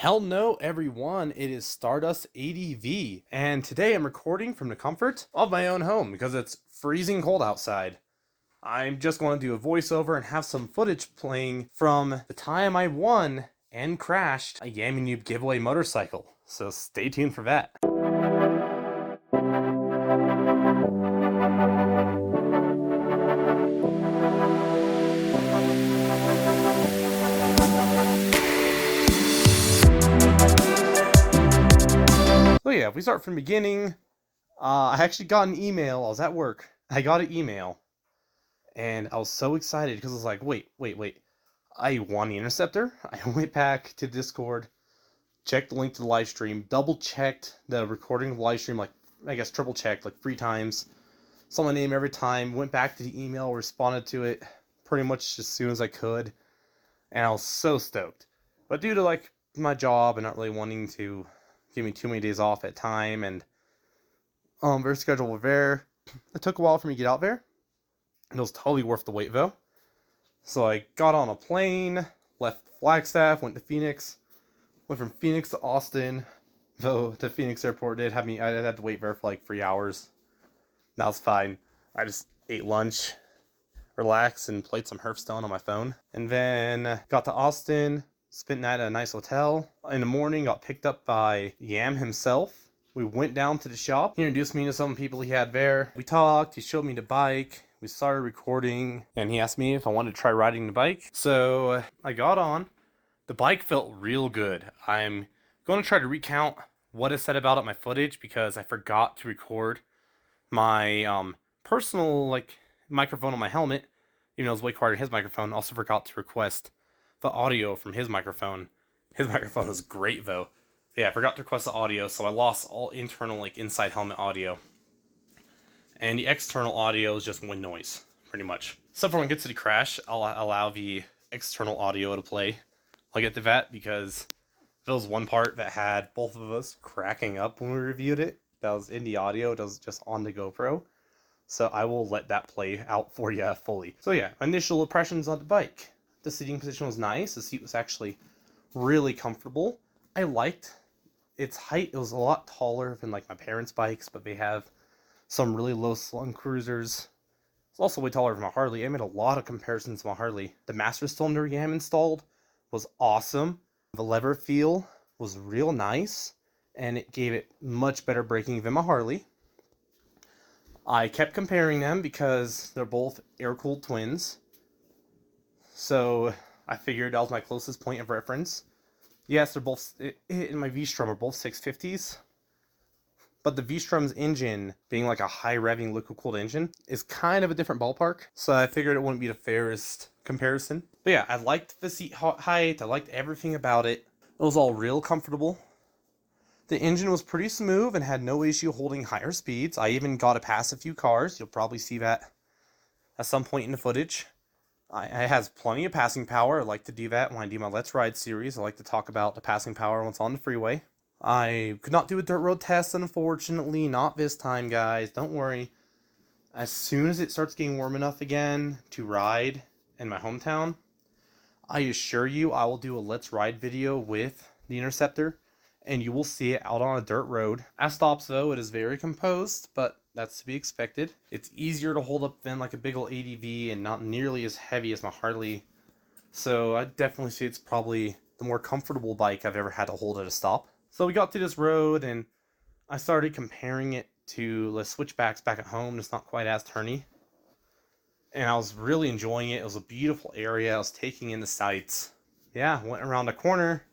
Hell no, everyone, it is Stardust ADV, and today I'm recording from the comfort of my own home because it's freezing cold outside. I'm just going to do a voiceover and have some footage playing from the time I won and crashed a Yammie Noob giveaway motorcycle, so stay tuned for that. So yeah, if we start from the beginning, I actually got an email. I was at work. I got an email, and I was so excited because I was like, wait. I won the Interceptor. I went back to Discord, checked the link to the live stream, double-checked the recording of the live stream, like, I guess triple-checked, like 3 times. Saw my name every time, went back to the email, responded to it pretty much as soon as I could, and I was so stoked. But due to, like, my job and not really wanting to give me too many days off at time, and very scheduled with there, it took a while for me to get out there. It was totally worth the wait, though. So I got on a plane, left Flagstaff, went to Phoenix, went from Phoenix to Austin, though the Phoenix airport I had to wait there for like 3 hours. That was fine. I just ate lunch, relaxed, and played some Hearthstone on my phone. And then got to Austin, spent the night at a nice hotel. In the morning, got picked up by Yam himself. We went down to the shop. He introduced me to some people he had there. We talked, he showed me the bike. We started recording, and he asked me if I wanted to try riding the bike. So I got on. The bike felt real good. I'm going to try to recount what is said about it in my footage because I forgot to record my personal microphone on my helmet, even though it was way quieter than his microphone. Also forgot to request the audio from his microphone. His microphone was great though. Yeah, I forgot to request the audio, so I lost all internal inside helmet audio. And the external audio is just wind noise, pretty much. Except for when it gets to the crash, I'll allow the external audio to play. I'll get to that because there was one part that had both of us cracking up when we reviewed it. That was in the audio, that was just on the GoPro. So I will let that play out for you fully. So yeah, initial impressions on the bike. The seating position was nice. The seat was actually really comfortable. I liked its height. It was a lot taller than like my parents' bikes, but they have some really low slung cruisers. It's also way taller than my Harley. I made a lot of comparisons to my Harley. The master cylinder Yam installed was awesome. The lever feel was real nice, and it gave it much better braking than my Harley. I kept comparing them because they're both air-cooled twins. So I figured that was my closest point of reference. Yes, they're both, in my V-Strom are both 650s. But the V-Strom's engine, being like a high-revving liquid-cooled engine, is kind of a different ballpark. So I figured it wouldn't be the fairest comparison. But yeah, I liked the seat height. I liked everything about it. It was all real comfortable. The engine was pretty smooth and had no issue holding higher speeds. I even got to pass a few cars. You'll probably see that at some point in the footage. It has plenty of passing power. I like to do that when I do my Let's Ride series. I like to talk about the passing power once on the freeway. I could not do a dirt road test, unfortunately. Not this time, guys. Don't worry. As soon as it starts getting warm enough again to ride in my hometown, I assure you I will do a Let's Ride video with the Interceptor, and you will see it out on a dirt road. At stops, though, it is very composed, but that's to be expected. It's easier to hold up than like a big old ADV and not nearly as heavy as my Harley. So I definitely say it's probably the more comfortable bike I've ever had to hold at a stop. So we got to this road, and I started comparing it to the switchbacks back at home. It's not quite as turny. And I was really enjoying it. It was a beautiful area. I was taking in the sights. Yeah, went around a corner.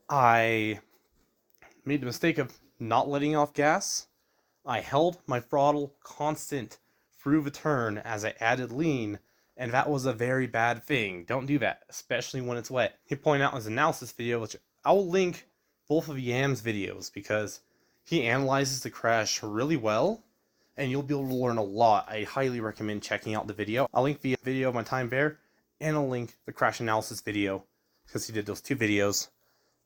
I made the mistake of not letting off gas. I held my throttle constant through the turn as I added lean, and that was a very bad thing. Don't do that, especially when it's wet. He pointed out in his analysis video, which I will link both of Yam's videos because he analyzes the crash really well, and you'll be able to learn a lot. I highly recommend checking out the video. I'll link the video of my time there, and I'll link the crash analysis video because he did those 2 videos.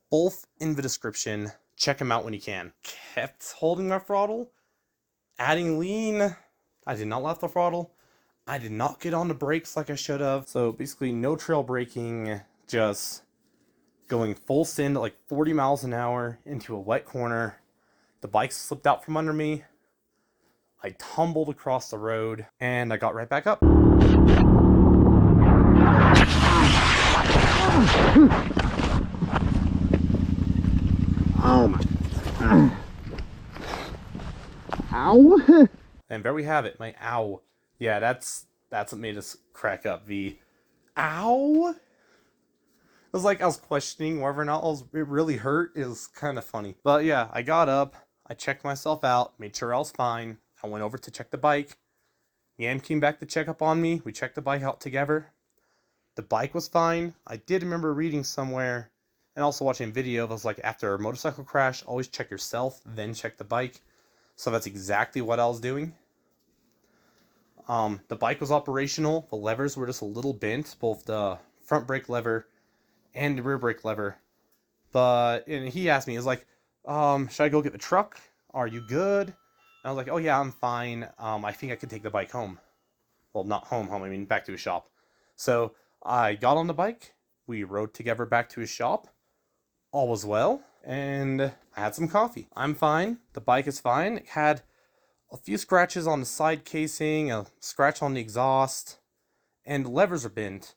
Both in the description. Check them out when you can. Kept holding my throttle, adding lean. I did not let the throttle. I did not get on the brakes like I should have. So basically no trail braking, just going full send at like 40 miles an hour into a wet corner. The bike slipped out from under me. I tumbled across the road and I got right back up. Oh my. Ow. And there we have it, my ow. Yeah, that's what made us crack up. The ow. It was like I was questioning whether or not it really hurt. It was kind of funny. But yeah, I got up, I checked myself out, made sure I was fine. I went over to check the bike. Yam came back to check up on me. We checked the bike out together. The bike was fine. I did remember reading somewhere and also watching a video that was like, after a motorcycle crash, always check yourself, then check the bike. So that's exactly what I was doing. The bike was operational. The levers were just a little bent, both the front brake lever and the rear brake lever. And he asked me, he was like, should I go get the truck? Are you good? And I was like, oh yeah, I'm fine. I think I could take the bike home. Well, not home, I mean back to his shop. So I got on the bike. We rode together back to his shop. All was well. And I had some coffee. I'm fine. The bike is fine. It had a few scratches on the side casing, a scratch on the exhaust, and the levers are bent.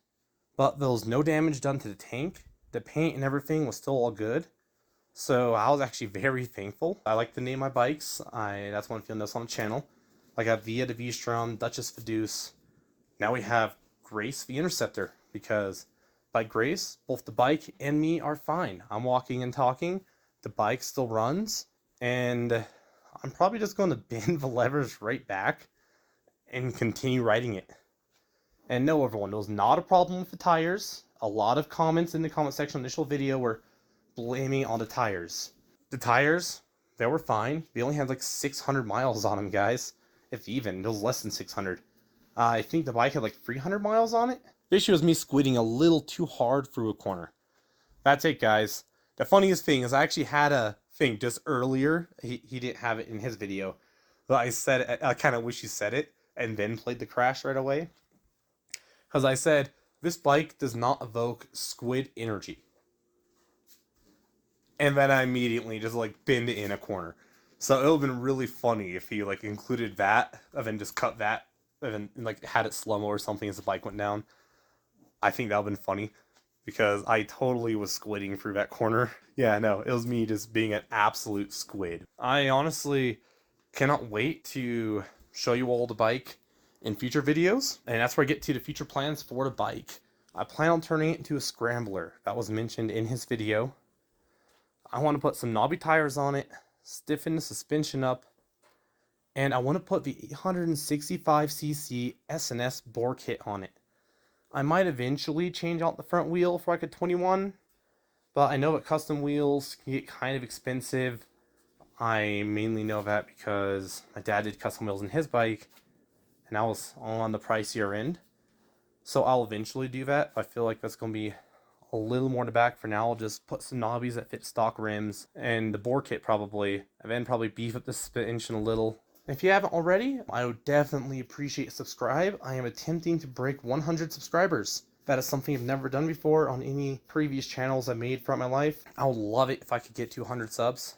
But there was no damage done to the tank. The paint and everything was still all good. So I was actually very thankful. I like to name my bikes. That's one if you'll notice on the channel. I got Via the V-Strom, Duchess Fiduce. Now we have Grace the Interceptor, because by Grace, both the bike and me are fine. I'm walking and talking. The bike still runs. And I'm probably just going to bend the levers right back and continue riding it. And no, everyone, there was not a problem with the tires. A lot of comments in the comment section on the initial video were blaming on the tires. The tires, they were fine. They only had like 600 miles on them, guys. If even, it was less than 600. I think the bike had like 300 miles on it. The issue was me squidding a little too hard through a corner. That's it, guys. The funniest thing is I actually had a thing just earlier. He didn't have it in his video. But I said it, I kind of wish he said it and then played the crash right away. Because I said, this bike does not evoke squid energy. And then I immediately just like bend it in a corner. So it would have been really funny if he like included that and then just cut that and then like had it slow-mo or something as the bike went down. I think that would have been funny because I totally was squidding through that corner. Yeah, no, it was me just being an absolute squid. I honestly cannot wait to show you all the bike in future videos. And that's where I get to the future plans for the bike. I plan on turning it into a scrambler. That was mentioned in his video. I want to put some knobby tires on it, stiffen the suspension up, and I want to put the 865cc S&S bore kit on it. I might eventually change out the front wheel for like a 21, but I know that custom wheels can get kind of expensive. I mainly know that because my dad did custom wheels in his bike, and I was all on the pricier end. So I'll eventually do that. I feel like that's going to be a little more in the back. For now, I'll just put some knobbies that fit stock rims and the bore kit probably, and then probably beef up the suspension a little. If you haven't already, I would definitely appreciate a subscribe. I am attempting to break 100 subscribers. That is something I've never done before on any previous channels I made throughout my life. I would love it if I could get to 100 subs.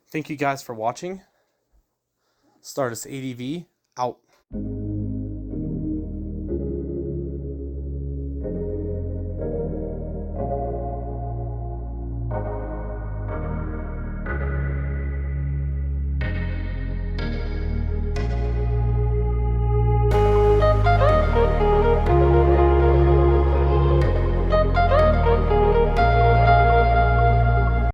Thank you guys for watching. Stardust ADV out.